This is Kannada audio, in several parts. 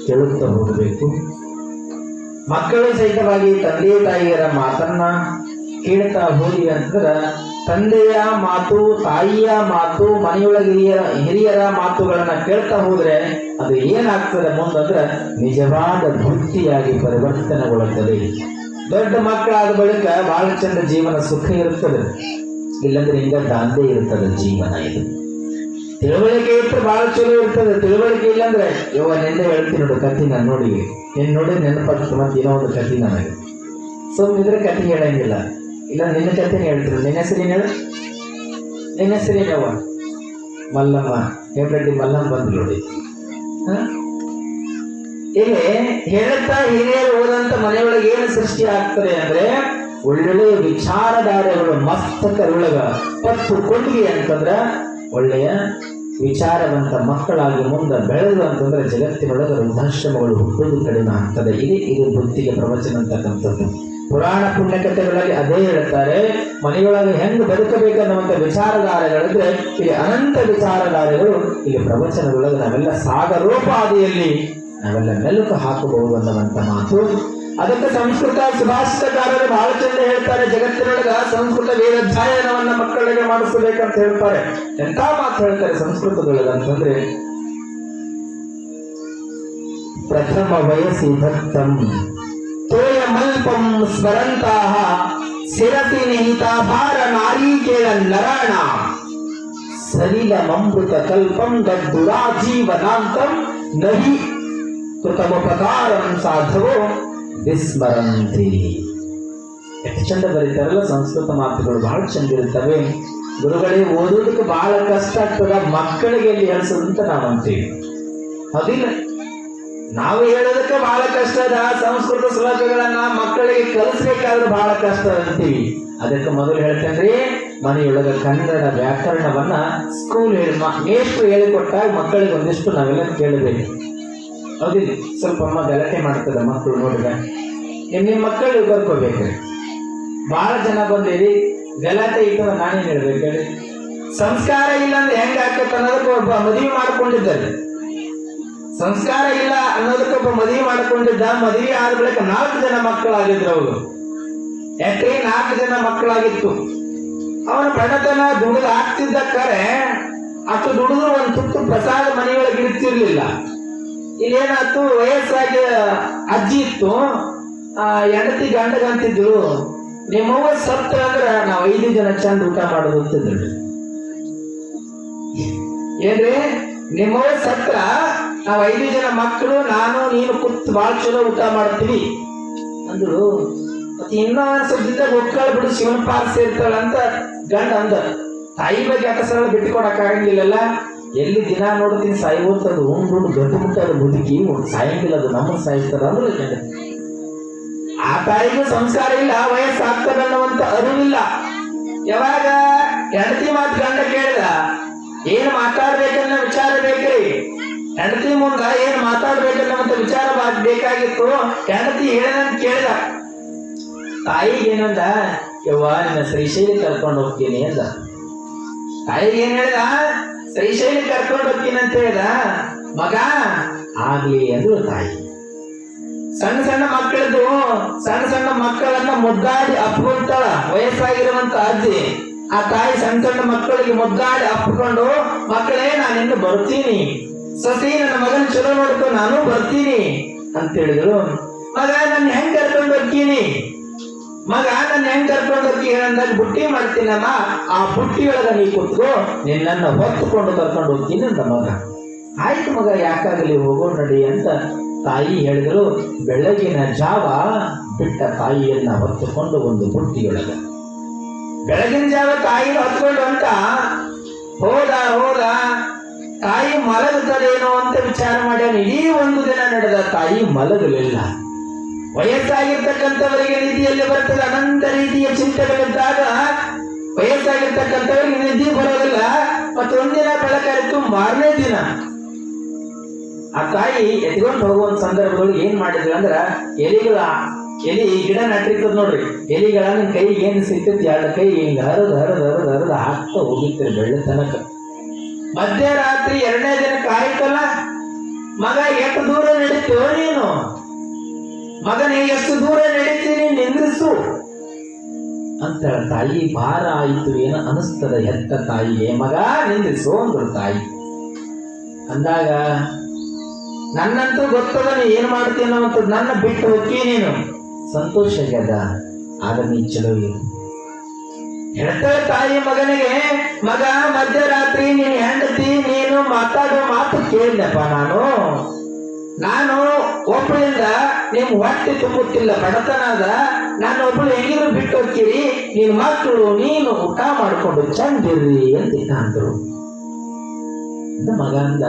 ಕೇಳುತ್ತಾ ಹೋಗಬೇಕು. ಮಕ್ಕಳು ಸಹಿತವಾಗಿ ತಂದೆ ತಾಯಿಯರ ಮಾತನ್ನ ಕೇಳ್ತಾ ಹೋಗಿ ಅಂತಂದ್ರೆ ತಂದೆಯ ಮಾತು, ತಾಯಿಯ ಮಾತು, ಮನೆಯೊಳಗೆ ಹಿರಿಯರ ಮಾತುಗಳನ್ನ ಕೇಳ್ತಾ ಹೋದ್ರೆ ಅದು ಏನಾಗ್ತದೆ ಮುಂದಂದ್ರೆ ನಿಜವಾದ ಬುದ್ಧಿಯಾಗಿ ಪರಿವರ್ತನೆಗೊಳ್ಳುತ್ತದೆ. ದೊಡ್ಡ ಮಕ್ಕಳಾದ ಬಳಿಕ ಬಹಳ ಚಂದ ಜೀವನ ಸುಖ ಇರುತ್ತದೆ, ಇಲ್ಲಂದ್ರೆ ಹಿಂಗ ದಾಂಧೆ ಇರ್ತದೆ ಜೀವನ. ಇದು ತಿಳುವಳಿಕೆ ಇದ್ರೆ ಬಹಳ ಚಲೋ ಇರ್ತದೆ. ತಿಳುವಳಿಕೆ ಇಲ್ಲಾಂದ್ರೆ ನಿನ್ನೆ ಹೇಳ್ತೀನಿ ನೋಡು ಕಥೆ, ನಾನು ನೋಡಿ ನೋಡಿ ನೆನಪಾಗ್ತದೆ. ಮತ್ತೆ ಏನೋ ಒಂದು ಕಥೆ ನನಗೆ ಸುಮ್ಮಿದ್ರೆ ಕಥೆ ಹೇಳಂಗಿಲ್ಲ. ಇಲ್ಲ ನಿನ್ನ ಕಥೆನೇ ಹೇಳ್ತಿರು. ನಿನ್ನ ಹೆಸರೇನು? ನಿನ್ನ ಹೆಸರೇನವ? ಮಲ್ಲಮ್ಮ. ಹೆಬ್ರಡ್ಡಿ ಮಲ್ಲಮ್ಮ ಬಂದು ನೋಡಿ. ಇಲ್ಲಿ ಹೇಳ್ತಾ ಹಿರಿಯರು ಹೋದಂತ ಮನೆಯೊಳಗೆ ಏನು ಸೃಷ್ಟಿ ಆಗ್ತದೆ ಅಂದ್ರೆ ಒಳ್ಳೊಳ್ಳೆ ವಿಚಾರಧಾರೆಗಳು ಮಸ್ತಕರೊಳಗ ಪಟ್ಟುಕೊಂಡ್ವಿ ಅಂತಂದ್ರ ಒಳ್ಳೆಯ ವಿಚಾರವಂತ ಮಕ್ಕಳಾಗಿ ಮುಂದೆ ಬೆಳೆದು ಅಂತಂದ್ರೆ ಜಗತ್ತಿನೊಳಗೆ ವೃದ್ಧಾಶ್ರಮಗಳು ಹುಟ್ಟುವುದು ಕಡಿಮೆ ಆಗ್ತದೆ. ಇದು ಬುದ್ಧಿಗೆ ಪ್ರವಚನ ಅಂತಕ್ಕಂಥದ್ದು. ಪುರಾಣ ಪುಣ್ಯಕಥೆಗಳಲ್ಲಿ ಅದೇ ಹೇಳ್ತಾರೆ, ಮನೆಯೊಳಗೆ ಹೆಂಗ್ ಬದುಕಬೇಕನ್ನುವಂಥ ವಿಚಾರಧಾರೆಗಳಿದ್ರೆ ಇಲ್ಲಿ ಅನಂತ ವಿಚಾರಧಾರೆಗಳು ಇಲ್ಲಿ ಪ್ರವಚನದೊಳಗೆ ನಾವೆಲ್ಲ ಸಾಗರೋಪಾದಿಯಲ್ಲಿ ನಾವೆಲ್ಲ ಮೆಲುಕು ಹಾಕಬಹುದು ಅನ್ನುವಂಥ ಮಾತು. ಅದಕ್ಕೆ ಸಂಸ್ಕೃತ ಸುಭಾಷಿತಕಾರರು ಬಹಳ ಚಂದ ಹೇಳ್ತಾರೆ, ಜಗತ್ತಿನೊಳಗ ಸಂಸ್ಕೃತ ವೇದಾಧ್ಯಯನವನ್ನ ಮಕ್ಕಳಿಗೆ ಮಾಡಿಸಬೇಕಂತ ಹೇಳ್ತಾರೆ. ಎಂತ ಮಾತು ಹೇಳ್ತಾರೆ ಸಂಸ್ಕೃತದೊಳಗ ಅಂತಂದ್ರೆ, ಪ್ರಥಮ ವಯಸ್ಸಿ ಭಕ್ತಂ ತೋಯಮಲ್ಪಂ ಸ್ಮರಂತಾಹ ಶಿರಸಿ ನಿಹಿತ ಭಾರ ನಾರೀಕೇಳ ನರಾಣ ಸಲಿಲಮೃತ ಕಲ್ಪಂ ಗಡ್ಡುರಾಜೀವನಾಂತಂ ನಹಿ ಕೃತಮೋಪಕಾರಂ ಸಾಧವೋ ವಿಸ್ಮರಂತಿ. ಎಷ್ಟು ಚಂದ ಬರೀತಾರಲ್ಲ ಸಂಸ್ಕೃತ ಮಾತುಗಳು, ಬಹಳ ಚಂದ ಇರುತ್ತವೆ. ಗುರುಗಳೇ ಓದೋದಕ್ಕೆ ಬಹಳ ಕಷ್ಟ ಆಗ್ತದ, ಮಕ್ಕಳಿಗೆ ಎಲ್ಲಿ ಹೇಳಿಸೋದಂತ ನಾವು ಅಂತೀವಿ. ಅದಿಲ್ಲ, ನಾವು ಹೇಳೋದಕ್ಕೆ ಬಹಳ ಕಷ್ಟದ ಸಂಸ್ಕೃತ ಶ್ಲೋಕಗಳನ್ನ ಮಕ್ಕಳಿಗೆ ಕಲಿಸ್ಬೇಕಾದ್ರೆ ಬಹಳ ಕಷ್ಟ ಅಂತೀವಿ. ಅದಕ್ಕೆ ಮೊದಲು ಹೇಳ್ತೇನ್ರಿ, ಮನೆಯೊಳಗ ಕನ್ನಡ ವ್ಯಾಕರಣವನ್ನ ಸ್ಕೂಲ್ ಮೇಷ್ಟ್ರು ಹೇಳಿಕೊಟ್ಟಾಗ ಮಕ್ಕಳಿಗೆ ಒಂದಿಷ್ಟು ನಾವೆಲ್ಲ ಕೇಳಬೇಕು. ಹೌದಿಲ್ಲ? ಸ್ವಲ್ಪ ಅಮ್ಮ ಗಲಾಟೆ ಮಾಡ್ತದೆ ಮಕ್ಕಳು ನೋಡಿದ್ರೆ, ನಿಮ್ಮ ಮಕ್ಕಳು ಕರ್ಕೋಬೇಕ್ರಿ. ಬಹಳ ಜನ ಬಂದಿರಿ ಗಲಾಟೆ ಇಟ್ಟು ನಾನೇನು ಹೇಳ್ಬೇಕು ಹೇಳಿ? ಸಂಸ್ಕಾರ ಇಲ್ಲ ಅಂದ್ರೆ ಹೆಂಗ ಆಗ್ತದೆ ಅನ್ನೋದಕ್ಕೆ ಒಬ್ಬ ಮದುವೆ ಮಾಡ್ಕೊಂಡಿದ್ದಾರೆ. ಸಂಸ್ಕಾರ ಇಲ್ಲ ಅನ್ನೋದಕ್ಕೊಬ್ಬ ಮದುವೆ ಮಾಡ್ಕೊಂಡಿದ್ದ. ಮದುವೆ ಆದ ಬಳಿಕ 4 ಜನ ಮಕ್ಕಳಾಗಿದ್ರು ಅವರು. ಯಾಕೆ 4 ಜನ ಮಕ್ಕಳಾಗಿತ್ತು. ಅವನ ಬಡತನ ದುಡಿದು ಆಗ್ತಿದ್ದ ಕರೆ ಅಷ್ಟು ದುಡಿದು ಒಂದು ತುತ್ತು ಪ್ರಸಾದ ಮನೆಯೊಳಗೆ ಇಡ್ತಿರ್ಲಿಲ್ಲ. ಇಲ್ಲೇನಾಯ್ತು, ವಯಸ್ಸಾಗಿ ಅಜ್ಜಿ ಇತ್ತು, ಹೆಂಡತಿ ಗಂಡಗಂತಿದ್ರು, ನಿಮ್ಮವ್ವ ಸತ್ತ ಅಂದ್ರೆ ನಾವು 5 ಜನ ಚಂದ ಊಟ ಮಾಡೋದು ಅಂತಿದ್ರು. ಏನ್ರಿ, ನಿಮ್ಮವ್ವ ಸತ್ರ ನಾವು 5 ಜನ ಮಕ್ಕಳು ನಾನು ನೀನು ಕೂತ್ ಬಾಳ ಚಲೋ ಊಟ ಮಾಡ್ತೀವಿ ಅಂದ್ರು. ಮತ್ತೆ ಇನ್ನೂ ಅನ್ಸದ್ದಿಂದ ಒಕ್ಕಳ ಬಿಡು ಶಿವನ ಪಾರ್ ಸೇರ್ತಾಳ ಅಂತ ಗಂಡ ಅಂದ. ತಾಯಿ ಬಗ್ಗೆ ಅಕಸರ ಬಿಟ್ಟುಕೊಡಕ್ ಆಗಂಗಿಲ್ಲಲ್ಲ. ಎಲ್ಲಿ ದಿನ ನೋಡ್ತೀನಿ ಸಾಯ್ಬೋದು, ಉಂಡು ಗಂಟು ಮುಟ್ಟಾದ ಮುದುಕಿ ಸಾಯಂಗಿಲ್ಲ, ಅದು ನಮ್ಮನ್ನು ಸಾಯಿಸ್ತಾರ ಅಂದ್ರೆ ಆ ತಾಯಿಗೂ ಸಂಸ್ಕಾರ ಇಲ್ಲ, ವಯಸ್ಸಾಗ್ತದೆ ಅನ್ನುವಂತ ಅರಿವಿಲ್ಲ. ಯಾವಾಗ ಹೆಂಡತಿ ಮಾತು ಗಂಡ ಕೇಳಿದ, ಏನ್ ಮಾತಾಡ್ಬೇಕನ್ನ ವಿಚಾರ ಬೇಕ್ರಿ. ಹೆಂಡತಿ ಮುಂದ ಏನ್ ಮಾತಾಡ್ಬೇಕನ್ನುವಂತ ವಿಚಾರ ಬೇಕಾಗಿತ್ತು. ಹೆಂಡತಿ ಹೇಳದಂತ ಕೇಳಿದ. ತಾಯಿಗೆ ಏನಂದ, ಯವ್ವ ನಿನ್ನ ಶ್ರೀಶೈಲಿ ಕರ್ಕೊಂಡು ಹೋಗ್ತೀನಿ ಅಂದ. ತಾಯಿಗೆ ಏನ್ ಹೇಳ್ದ, ಶ್ರೀಶೈಲಿ ಕರ್ಕೊಂಡು ಹೋಗ್ತೀನಿ ಅಂತ ಹೇಳ್ದ. ಮಗ ಆಗ್ಲಿ ಅಂದ್ರು ತಾಯಿ. ಸಣ್ಣ ಸಣ್ಣ ಮಕ್ಕಳದ್ದು ಸಣ್ಣ ಸಣ್ಣ ಮಕ್ಕಳನ್ನ ಮುದ್ದಾಡಿ ಅಪ್ಕೊಳ್ತಾಳ ವಯಸ್ಸಾಗಿರುವಂತ ಅಜ್ಜಿ. ಆ ತಾಯಿ ಸಣ್ಣ ಸಣ್ಣ ಮಕ್ಕಳಿಗೆ ಮುದ್ದಾಡಿ ಅಪ್ಕೊಂಡು, ಮಕ್ಕಳೇ ನಾನು ಇನ್ನು ಬರ್ತೀನಿ, ಸಸಿ ನನ್ನ ಮಗನ ಚಲೋ ನೋಡ್ಕೊ ನಾನು ಬರ್ತೀನಿ ಅಂತ ಹೇಳಿದ್ರು. ಮಗ ನನ್ನ ಹೆಂಗ್ ಕರ್ಕೊಂಡು ಹೋಗ್ತೀನಿ, ಮಗ ನನ್ನ ಹೆಂಗ್ ಕರ್ಕೊಂಡು ಹೋಗಿ ಅಂದಾಗ ಬುಟ್ಟಿ ಮಾಡ್ತೀನಮ್ಮ, ಆ ಬುಟ್ಟಿಯೊಳಗ ನೀ ಕೂತ್ಕೋ, ನಿನ್ನನ್ನು ಹೊತ್ತುಕೊಂಡು ಕರ್ಕೊಂಡು ಹೋಗ್ತೀನಿ ಅಂತ ಮಗ. ಆಯ್ತು ಮಗ, ಯಾಕಾಗಲಿ ಹೋಗೋ ನಡಿ ಅಂತ ತಾಯಿ ಹೇಳಿದ್ರು. ಬೆಳಗಿನ ಜಾವ ಬಿಟ್ಟ ತಾಯಿಯನ್ನ ಹೊತ್ತುಕೊಂಡು ಒಂದು ಬುಟ್ಟಿಯೊಳಗ ಬೆಳಗಿನ ಜಾವ ತಾಯಿನ ಹೊತ್ಕೊಂಡು ಅಂತ ಹೋದ. ತಾಯಿ ಮಲಗುತ್ತದೇನೋ ಅಂತ ವಿಚಾರ ಮಾಡ್ಯಾನ. ಇಡೀ ಒಂದು ದಿನ ನಡೆದ ತಾಯಿ ಮಲಗಲಿಲ್ಲ. ವಯಸ್ಸಾಗಿರ್ತಕ್ಕಂಥವರಿಗೆ ನಿಧಿಯಲ್ಲಿ ಬರ್ತದೆ, ಅನಂತ ರೀತಿಯ ಚಿಂತೆಗಳಿದ್ದಾಗ ವಯಸ್ಸಾಗಿರ್ತಕ್ಕಂಥವರಿಗೆ ನಿಧಿ ಬರೋದಿಲ್ಲ. ಮತ್ತೆ ಒಂದಿನ ಬೆಳಕಾಯಿತು, ಮಾರನೇ ದಿನ ಆ ತಾಯಿ ಎತ್ಕೊಂಡು ಹೋಗುವಂತ ಸಂದರ್ಭದೊಳಗೆ ಏನ್ ಮಾಡಿದ್ರು ಅಂದ್ರ, ಎಲಿ ಗಿಡ ನಟ್ಟಿರ್ತದ ನೋಡ್ರಿ, ಎಲಿಗಳ ನಿನ್ ಕೈಗೆ ಏನ್ ಸಿಗ್ತೈತಿ 2 ಕೈ ಹಿಂಗ ಹರಿದು ಹಾಕ್ತಾ ಹೋಗಿರ್ತೀರಿ ಬೆಳ್ಳ ತನಕ. ಮಧ್ಯರಾತ್ರಿ 2ನೇ ದಿನಕ್ಕೆ ಆಯ್ತಲ್ಲ, ಮಗ ಎಷ್ಟು ದೂರ ನಡೀತೀವೋ ನೀನು, ಮಗನೇ ಎಷ್ಟು ದೂರ ನಡೀತೀನಿ ನಿಂದ್ರಿಸು ಅಂತ ತಾಯಿ. ಭಾರ ಆಯಿತು ಏನೋ ಅನಿಸ್ತದ ಹೆತ್ತ ತಾಯಿಗೆ. ಮಗ ನಿಂದ್ರಿಸು ಅಂದ್ರು ತಾಯಿ. ಅಂದಾಗ ನನ್ನಂತೂ ಗೊತ್ತದ ನೀ ಏನ್ ಮಾಡ್ತೀನೋ ಅಂತ, ನನ್ನ ಬಿಟ್ಟು ಹೋಗಿ ನೀನು ಸಂತೋಷ ಆಗ್ಯದ, ಆಗ ನೀ ಚಲೋ ಇರು. ಹೇಳ್ತಾಳೆ ತಾಯಿ ಮಗನಿಗೆ, ಮಗ ಮಧ್ಯರಾತ್ರಿ ನೀನು ಹೆಂಡತಿ ನೀನು ಮಾತಾಡೋ ಮಾತು ಕೇಳಿದಪ್ಪ. ನಾನು ಒಬ್ಬಳಿಂದ ನಿಮ್ ಹೊಟ್ಟೆ ತುಂಬುತ್ತಿಲ್ಲ, ಬಡತನದ, ನಾನು ಒಬ್ಬಳು ಹೆಂಗಿದ್ರು ಬಿಟ್ಟು ಹೋಗ್ತೀರಿ, ನಿನ್ ಮಕ್ಕಳು ನೀನು ಊಟ ಮಾಡ್ಕೊಂಡು ಚಂದಿರ್ರಿ ಅಂತ ಅಂದ್ರು. ಮಗ ಅಂದ,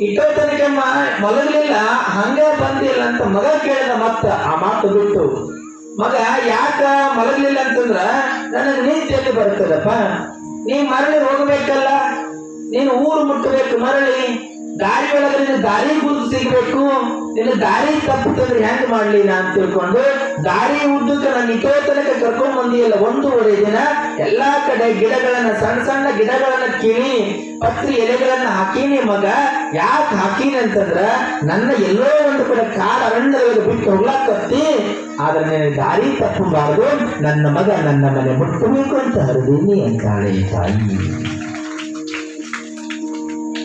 ಇಟ್ಟೋ ತನಕ ಮಲಗಲಿಲ್ಲ, ಹಂಗೆ ಬಂದಿಲ್ಲ ಅಂತ ಮಗ ಕೇಳಿದ. ಮತ್ತ ಆ ಮಾತು ಬಿಟ್ಟು, ಮಗ ಯಾಕ ಮಲಗಲಿಲ್ಲ ಅಂತಂದ್ರ ನನಗೆ ನೀತಿಯಲ್ಲಿ ಬರ್ತದಪ್ಪ, ನೀ ಮರಳಿ ಹೋಗ್ಬೇಕಲ್ಲ, ನೀನು ಊರು ಮುಟ್ಟಬೇಕು, ಮರಳಿ ದಾರಿ ಒಳಗೆ ನಿನ್ನ ದಾರಿ ಗುರುತು ಸಿಗ್ಬೇಕು, ನಿನ್ನ ದಾರಿ ತಪ್ಪುತ್ತಂದ್ರೆ ಹೆಂಗ್ ಮಾಡ್ಲಿ ನಾ ಅಂತ ತಿಳ್ಕೊಂಡು ದಾರಿ ಉದ್ದಕ್ಕೆ ನಾನು ಇಟೋ ತನಕ ಕರ್ಕೊಂಡ್ ಬಂದಿಯಲ್ಲ. 1.5 ದಿನ ಎಲ್ಲಾ ಕಡೆ ಗಿಡಗಳನ್ನ, ಸಣ್ಣ ಸಣ್ಣ ಗಿಡಗಳನ್ನ ಕೀಳಿ ಪತ್ರಿ ಎಲೆಗಳನ್ನ ಹಾಕೀನಿ. ಮಗ ಯಾಕೆ ಹಾಕೀನಿ ಅಂತಂದ್ರ ನನ್ನ ಎಲ್ಲೋ ಒಂದು ಕಡೆ ಕಾಡ ಅರಣ್ಯದಲ್ಲಿ ಬಿಟ್ಟು ಹೋಗ್ಲಾಕತ್ತಿ, ಆದ್ರೆ ನನಗೆ ದಾರಿ ತಪ್ಪಬಾರದು, ನನ್ನ ಮಗ ನನ್ನ ಮನೆ ಮುಟ್ಟಬೇಕು ಅಂತ ಹರಿದೀನಿ ಅಂತಾಳೆ ತಾಯಿ.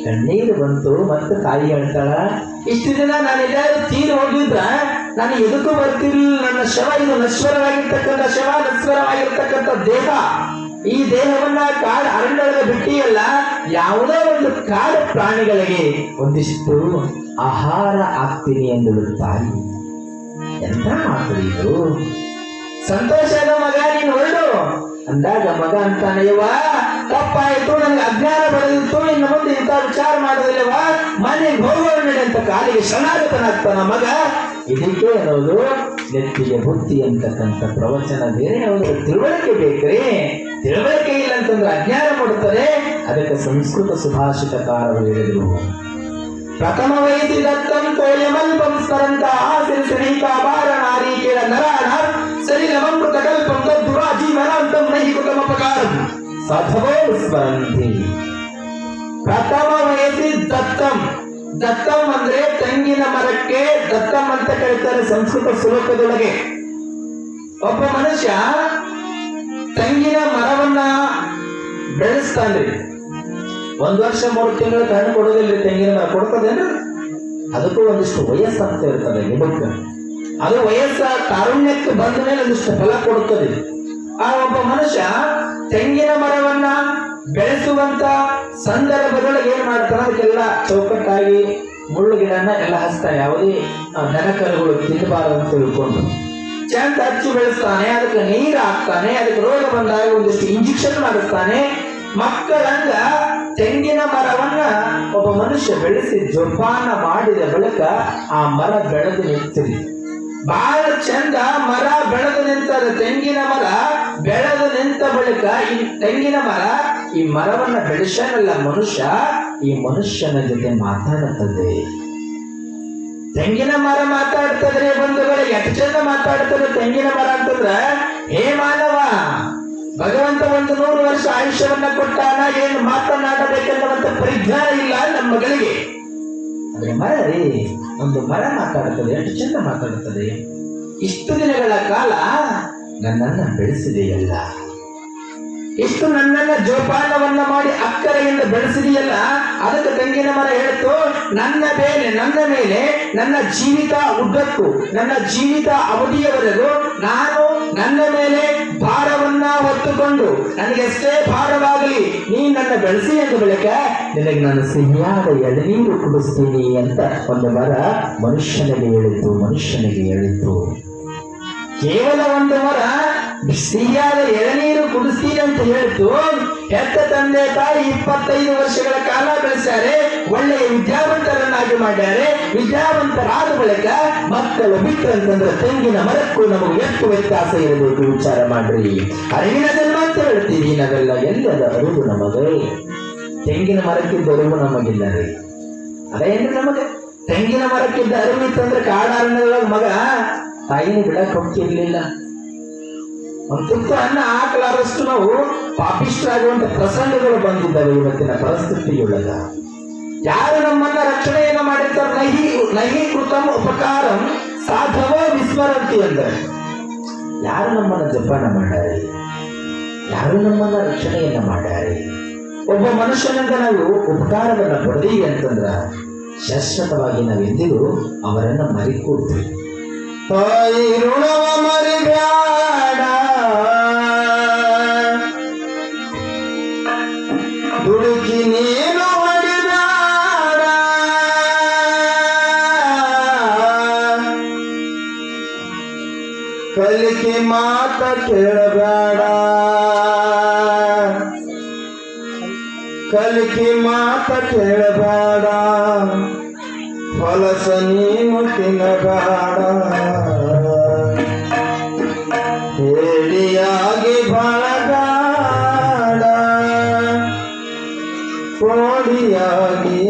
ಕಣ್ಣೀರು ಬಂತು. ಮತ್ತೆ ತಾಯಿ ಹೇಳ್ತಾಳ, ಇಷ್ಟು ದಿನ ನಾನು ಎಲ್ಲಾರು ತೀರಿ ಹೋಗಿದ್ರ ನಾನು ಎದಕ್ಕೂ ಬರ್ತಿರ್ಲಿಲ್ಲ. ನನ್ನ ಶವ ಇದು ನಶ್ವರವಾಗಿರ್ತಕ್ಕಂಥ ಶವ, ನಶ್ವರವಾಗಿರ್ತಕ್ಕಂಥ ದೇಹ, ಈ ದೇಹವನ್ನ ಕಾಡು ಅರಣ್ಯೊಳಗೆ ಬಿಟ್ಟಿಯಲ್ಲ, ಯಾವುದೋ ಒಂದು ಕಾಡು ಪ್ರಾಣಿಗಳಿಗೆ ಒಂದಿಷ್ಟು ಆಹಾರ ಆಗ್ತೀನಿ ಎಂದಳು ತಾಯಿ. ಎಂತ ಮಾತು ಇದು! ಸಂತೋಷದ ಮಗ ನೀನು ಹೊರಡು ಅಂದಾಗ ಮಗ ಅಂತಾನೆ, ಯವ್ವ ತಪ್ಪಾಯ್ತು, ನನಗೆ ಅಜ್ಞಾನ ಬೆಳೆದಿತ್ತು, ಇನ್ನು ಮುಂದೆ ಇಂಥ ವಿಚಾರ ಮಾಡೋದಿಲ್ಲವ, ಮನೆಗೆ ಹೋಗೋಣ ಅಂತ ಕಾಲಿಗೆ ಶರಣಾಗತನಾಗ್ತಾನ ಮಗ. ಇದಕ್ಕೆ ಅನ್ನೋದು ನೆತ್ತಿಗೆ ಬುದ್ಧಿ ಅಂತಕ್ಕಂಥ ಪ್ರವಚನ ಬೇರೆ, ಅವನಿಗೆ ತಿಳುವಳಿಕೆ ಬೇಕ್ರಿ. ತಿಳುವಳಿಕೆ ಇಲ್ಲ ಅಂತಂದ್ರೆ ಅಜ್ಞಾನ ಮಾಡುತ್ತದೆ. ಅದಕ್ಕೆ ಸಂಸ್ಕೃತ ಸುಭಾಷಿತಕಾರರು ಹೇಳಿದ್ರು, ಪ್ರಥಮ ವಯಸ್ಸಿ ದತ್ತಂ ತೋಯಮಲ್ಪಂ ಸ್ಮರಂತ ಆಸಿರಿ ಶ್ರೀಕಾಭಾರ ನಾರೀಕೇಳ ನರಾಣ ಸರಿಲಮೃತ ಕಲ್ಪಂ ತದ್ದುರಾ ಜೀವನಾಂತಂ ನಹಿ ಕುತಮಪಕಾರಂ ಸಾಧವೋ ಸ್ಮರಂತಿ. ಪ್ರಥಮ ವಯಸ್ಸಿ ದತ್ತಂ. ದತ್ತಂ ಅಂದ್ರೆ ತೆಂಗಿನ ಮರಕ್ಕೆ ದತ್ತಂ ಅಂತ ಕರೀತಾರೆ ಸಂಸ್ಕೃತ ಶ್ಲೋಕದೊಳಗೆ. ಒಬ್ಬ ಮನುಷ್ಯ ತೆಂಗಿನ ಮರವನ್ನ ಬೆಳೆಸ್ತಾನ್ರಿ. 1 ವರ್ಷ 3 ತಿಂಗಳು ಹಣ್ಣು ಕೊಡೋದಿಲ್ಲ, ತೆಂಗಿನ ಮರ ಕೊಡ್ತದೇನ್ರಿ? ಅದಕ್ಕೂ ಒಂದಿಷ್ಟು ವಯಸ್ಸಾಗ್ತಾ ಇರ್ತದೆ ಗಿಡಕ್ಕೆ. ಅದು ವಯಸ್ಸ ತಾರುಣ್ಯಕ್ಕೆ ಬಂದ ಮೇಲೆ ಒಂದಿಷ್ಟು ಫಲ ಕೊಡುತ್ತದೆ. ಆ ಒಬ್ಬ ಮನುಷ್ಯ ತೆಂಗಿನ ಮರವನ್ನ ಬೆಳೆಸುವಂತ ಸಂದರ್ಭದೊಳಗೆ ಏನ್ ಮಾಡ್ತಾನೆ, ಅದಕ್ಕೆಲ್ಲ ಚೌಕಟ್ಟಾಗಿ ಮುಳ್ಳು ಗಿಡನ ಎಲ್ಲ ಹಚ್ತಾನೆ, ಯಾವುದೇ ದನಕರುಗಳು ತಿನ್ನಬಾರದು ಅಂತ ತಿಳ್ಕೊಂಡು ಚಂದ ಹಚ್ಚಿ ಬೆಳೆಸ್ತಾನೆ. ಅದಕ್ಕೆ ನೀರು ಹಾಕ್ತಾನೆ, ಅದಕ್ಕೆ ರೋಗ ಬಂದಾಗ ಒಂದಿಷ್ಟು ಇಂಜೆಕ್ಷನ್ ಮಾಡಿಸ್ತಾನೆ. ಮಕ್ಕಳಂಗ ತೆಂಗಿನ ಮರವನ್ನ ಒಬ್ಬ ಮನುಷ್ಯ ಬೆಳೆಸಿ ಜೋಪಾನ ಮಾಡಿದ ಬಳಿಕ ಆ ಮರ ಬೆಳೆದು ನಿಂತಿದೆ. ಬಹಳ ಚಂದ ಮರ ಬೆಳೆದು ನಿಂತದ. ತೆಂಗಿನ ಮರ ಬೆಳೆದು ನಿಂತ ಬಳಿಕ ಈ ತೆಂಗಿನ ಮರ ಈ ಮರವನ್ನ ಬೆಳೆಸನಲ್ಲ ಮನುಷ್ಯ, ಈ ಮನುಷ್ಯನ ಜೊತೆ ಮಾತಾಡುತ್ತದೆ. ತೆಂಗಿನ ಮರ ಮಾತಾಡ್ತದ್ರೆ ಬಂಧುಗಳು, ಎಷ್ಟು ಚಂದ ಮಾತಾಡ್ತದೆ ತೆಂಗಿನ ಮರ ಅಂತಂದ್ರ, ಹೇ ಮಾನವ, ಭಗವಂತ 100 ವರ್ಷ ಆಯುಷ್ಯವನ್ನ ಕೊಟ್ಟಾನ, ಏನು ಮಾತನಾಡಬೇಕೆನ್ನುವಂತ ಪರಿಜ್ಞಾನ ಇಲ್ಲ ನಮ್ಮ ಮಗಳಿಗೆ. ಆದ್ರೆ ಮರ ರೀ, ಒಂದು ಮರ ಮಾತಾಡುತ್ತದೆ, ಎಷ್ಟು ಚಂದ ಮಾತಾಡುತ್ತದೆ. ಇಷ್ಟು ದಿನಗಳ ಕಾಲ ನನ್ನನ್ನ ಬೆಳೆಸಿದೆಯಲ್ಲ, ಇಷ್ಟು ನನ್ನನ್ನ ಜೋಪಾನವನ್ನ ಮಾಡಿ ಅಕ್ಕರೆಯಿಂದ ಬೆಳೆಸಿದೆಯಲ್ಲ, ಅದಕ್ಕೆ ತೆಂಗಿನ ಮರ ಹೇಳ್ತು, ನನ್ನ ಮೇಲೆ ನನ್ನ ಜೀವಿತ ಉದ್ದಕ್ಕೂ, ನನ್ನ ಜೀವಿತ ಅವಧಿಯವರೆಗೂ ನಾನು ನನ್ನ ಮೇಲೆ ಭಾರವನ್ನ ಹೊತ್ತುಕೊಂಡು ನನಗೆಷ್ಟೇ ಭಾರವಾಗಲಿ ನೀ ನನ್ನ ಬೆಳೆಸಿ ಎಂದ ಬಳಿಕ ನಿನಗೆ ನಾನು ಸಿಹಿಯಾದ ಎಳನೀರು ಕುಡಿಸ್ತೀನಿ ಅಂತ ಒಂದು ಮರ ಮನುಷ್ಯನಿಗೆ ಹೇಳಿತು. ಕೇವಲ ಒಂದು ಮರ ಸಿಹಿಯಾದ ಎಳನೀರು ಕುಡಿಸ್ತೀನಿ ಅಂತ ಹೇಳಿತು. ಹೆತ್ತ ತಂದೆ ತಾಯಿ 25 ವರ್ಷಗಳ ಕಾಲ ಬೆಳೆಸ್ಯಾರೆ, ಒಳ್ಳೆಯ ವಿದ್ಯಾವಂತರನ್ನಾಗಿ ಮಾಡ್ಯಾರೆ. ವಿದ್ಯಾವಂತರಾದ ಬಳಿಕ ಮಕ್ಕಳು ಬಿಟ್ಟಂತಂದ್ರೆ ತೆಂಗಿನ ಮರಕ್ಕೂ ನಮಗೆ ಎಷ್ಟು ವ್ಯತ್ಯಾಸ ಇರಬೇಕು ವಿಚಾರ ಮಾಡ್ರಿ. ಅರಿವಿನ ಜನ್ಮ ಅಂತ ಹೇಳ್ತೀವಿ ನಾವೆಲ್ಲ, ಎಲ್ಲದ ಅರಿವು ನಮಗೆ. ತೆಂಗಿನ ಮರಕ್ಕಿದ್ದ ಅರಿವು ನಮಗಿಲ್ಲ ರೀ. ಅದೇನ್ರಿ ನಮಗೆ ತೆಂಗಿನ ಮರಕ್ಕಿದ್ದ ಅರಿವು ಇತ್ತಂದ್ರೆ ಕಾಡಾರಣ್ಯದೊಳಗೆ ಮಗ ತಾಯಿನ ಬಿಡಕ್ ಹೋಗ್ತಿರ್ಲಿಲ್ಲ. ಒಂದು ತುತ್ತು ಅನ್ನ ಹಾಕಲಾರಷ್ಟು ನಾವು ಪಾಪಿಷ್ಠರಾಗುವಂತ ಪ್ರಸಂಗಗಳು ಬಂದಿದ್ದಾವೆ ಇವತ್ತಿನ ಪರಿಸ್ಥಿತಿಯೊಳಗ. ಯಾರು ನಮ್ಮನ್ನ ರಕ್ಷಣೆಯನ್ನು ಮಾಡಿರ್ತಾರೆ ನಹಿ ನಹಿ ಕೃತಂ ಉಪಕಾರಂ ಸಾಧವೋ ವಿಸ್ಮರಂತಿ ಅಂದರೆ ಯಾರು ನಮ್ಮನ್ನ ಜಪಾನ ಮಾಡ್ಯಾರೆ, ಯಾರು ನಮ್ಮನ್ನ ರಕ್ಷಣೆಯನ್ನ ಮಾಡ್ಯಾರೆ. ಒಬ್ಬ ಮನುಷ್ಯನಿಂದ ನಾವು ಉಪಕಾರವನ್ನ ಪಡೆದೀವಿ ಅಂತಂದ್ರ ಶಾಶ್ವತವಾಗಿ ನಾವೆಂದಿಗೂ ಅವರನ್ನ ಮರಿಕೊಡ್ತೀವಿ. ತಾಯಿ ಋಣವ ಮರಿಬ್ಯಾಡ, ದುಡುಕಿ ನೀನು ಹೊಡಿಬ್ಯಾಡ, ಕಲಿಕೆ ಮಾತ ಕೇಳಬೇಡ, ಕಲಿಕೆ ಮಾತ ಕೇಳಬೇಡ, ಹೊಲಸ ನೀನು ತಿನ್ನಬೇಡ, ಹೇಳಿಯಾಗಿ ಬಳಗಾಡ, ಕೋಡಿಯಾಗಿ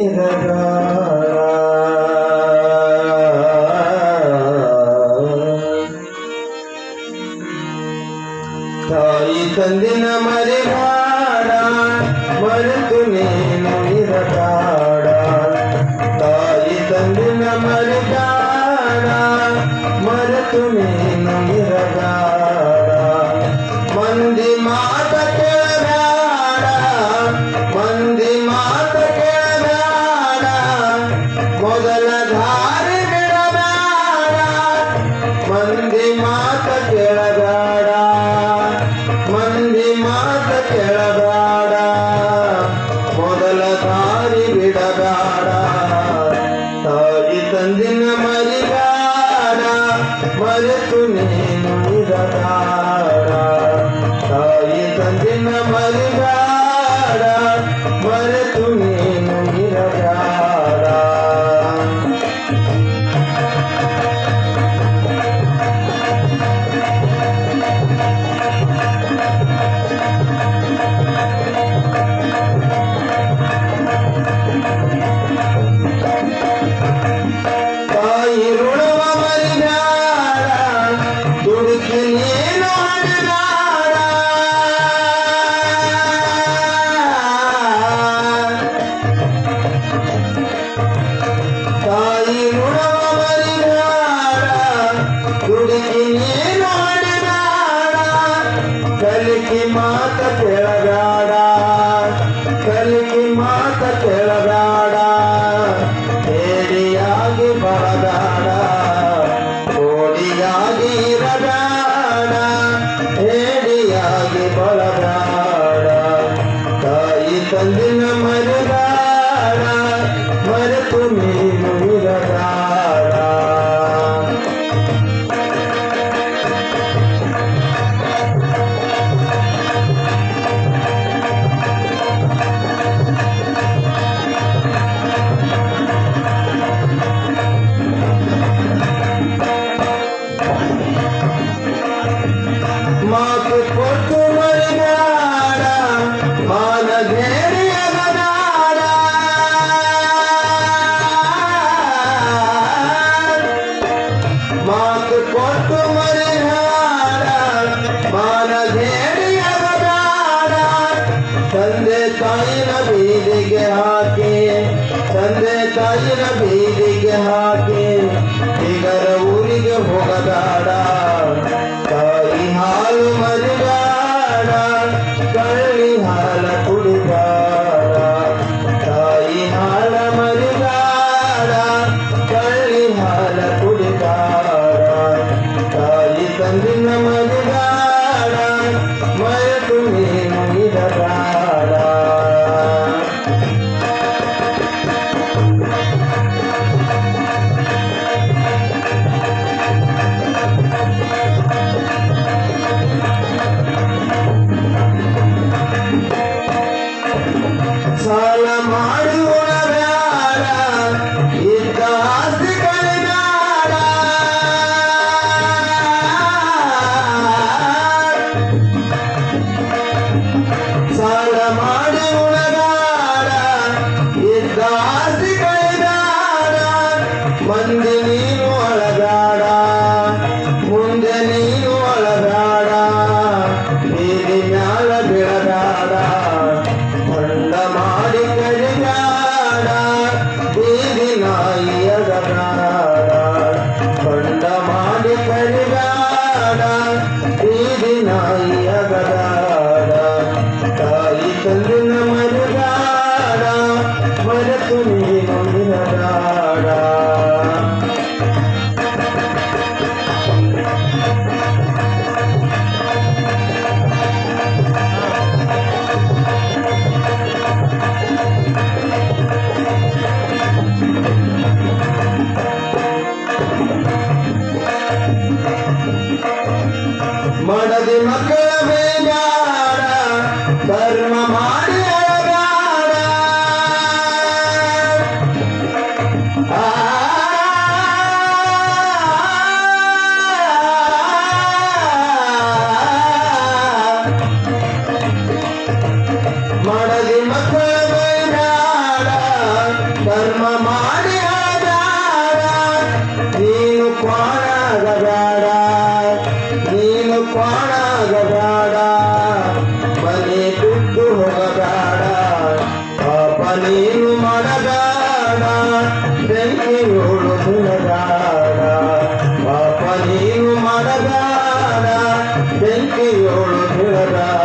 ತಾಯಿ ತಂದಿನ ಮರಿಬೇಡ, ಮರೆತು ನೀನು ಇರಬೇಡ, ತಾಯಿ ತಂದಿನ ಮರಿಬೇಡ, ಮರೆತು ನೀನು ಇರಬೇಡ, ಮಂದಿ ಮಾತ ಕೇಳಬೇಡ, ಮಂದಿ ಮಾತ ಕೇಳಬೇಡ, ಮೊದಲ ದಾರಿ ಬಿಡಬೇಡ, ಮಂದಿ ಮಾತ ಕೇಳಬೇಡ, ಮಂದಿ ಮಾತ ಕೇಳಬೇಡ, ಮೊದಲ ದಾರಿ ಬಿಡಬೇಡ, ತಾಯಿ ತಂದಿನ ಮರಿಬೇಡ, ಮರೆತು ನೀನು ಇರಬೇಡ, ತಾಯಿ ತಂದಿನ ಮರಿಬೇಡ, ಮರೆತು ನೀನು ಇರಬೇಡ. ತಾಯಿ ಋಣವ ಮರಿಬೇಡ, ದುಡುಕಿ ನೀನು ಹೊಡಿಬೇಡ, ತಾಯಿ ಋಣವ ಮರಿಬೇಡ, ದುಡುಕಿ ನೀನು ಹೊಡಿಬೇಡ, ಕಲಿಕೆ ಮಾತ ಕೇಳಬೇಡ, ಕಲಿಕೆ ಮಾತ ಕೇಳಬೇಡ, ಹೇಡಿಯಾಗಿ ಬರಬೇಡ, ಕೋಡಿಯಾಗಿ ಇರಬೇಡ, ಹೇಡಿಯಾಗಿ ಬರಬೇಡ, ತಾಯಿ ತಂದಿನ ಮರಿಬೇಡ, ಮರೆತು ನೀನು ಇರಬೇಡ. ಮಾತು ಕೊಟ್ಟು ಮರಿಬೇಡ, ಮಾನಧೇರಿಯಗಬೇಡ, ಮಾತು ಕೊಟ್ಟು ಮರಿಬೇಡ, ಮಾನಧೇರಿಯಗಬೇಡ, ತಂದೆ ತಾಯಿನ ಬೀದಿಗೆ ಹಾಕಿ, ತಂದೆ ತಾಯಿನ ಬೀದಿಗೆ ಹಾಕಿ, ಈಗರ ಊರಿಗೆ ಹೋಗಬೇಡ, ತಾಯಿ ಹಾಲು ಮರಿಬೇಡ, ಕಳ್ಳಿ ಹಾಲ ಕುಡಿಬೇಡ, ತಾಯಿ ಹಾಲ ಮರಿಬೇಡ, ಕಳ್ಳಿ ಹಾಲ ಕುಡಿಬೇಡ, ತಾಯಿ ತಂದಿನ ಮರಿಬೇಡ, ಮರೆತು ನೀನು ಇರಬೇಡ. ಸಾಲ ಮಾಡುವಬೇಡ, ಇದ್ದ ಆಸ್ತಿ ಕಳೆಬೇಡ, ಸಾಲ ಮಾಡುವಬೇಡ, ಇದ್ದ ಆಸ್ತಿ ಕಳೆಬೇಡ, ಮಂದಿ ನೀನು ಅಳಬೇಡ, ಮುಂದೆ ನೀನು ಅಳಬೇಡ, ಬೀದಿ ಮ್ಯಾಲ ಬೀಳಬೇಡ, ಹೊಂಡ ಮಾಡಿ ಕರಿಬೇಡ, ಬೆಂಕಿಯೋಳು ಬೀಳಬೇಡ ಪಾಪ ನೀನು ಮಾಡಬೇಡ ಬೆಂಕಿಯೋಳು ಬೀಳಬೇಡ